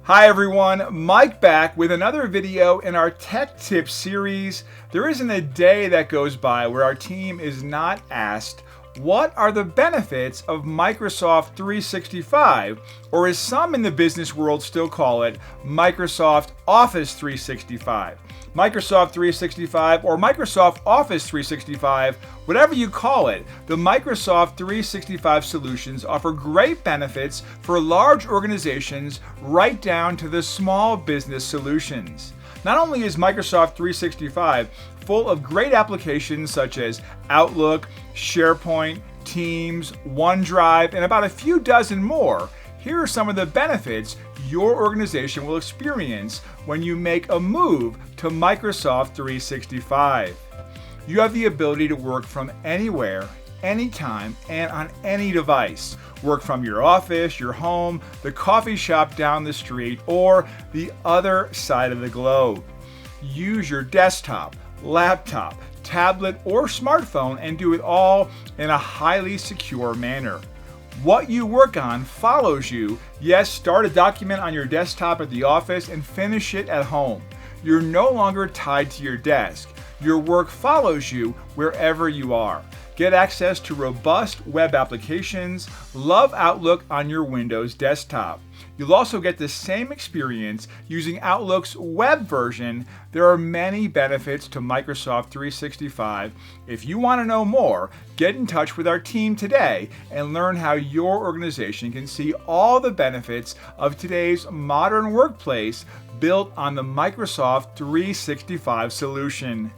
Hi everyone, Mike back with another video in our Tech Tips series. There isn't a day that goes by where our team is not asked, what are the benefits of Microsoft 365, or as some in the business world still call it, Microsoft Office 365. Microsoft 365 or Microsoft Office 365, whatever you call it, the Microsoft 365 solutions offer great benefits for large organizations right down to the small business solutions. Not only is Microsoft 365 full of great applications such as Outlook, SharePoint, Teams, OneDrive, and about a few dozen more, here are some of the benefits your organization will experience when you make a move to Microsoft 365. You have the ability to work from anywhere, anytime, and on any device. Work from your office, your home, the coffee shop down the street, or the other side of the globe. Use your desktop, laptop, tablet, or smartphone and do it all in a highly secure manner. What you work on follows you. Yes, start a document on your desktop at the office and finish it at home. You're no longer tied to your desk. Your work follows you wherever you are. Get access to robust web applications. Love Outlook on your Windows desktop. You'll also get the same experience using Outlook's web version. There are many benefits to Microsoft 365. If you want to know more, get in touch with our team today and learn how your organization can see all the benefits of today's modern workplace built on the Microsoft 365 solution.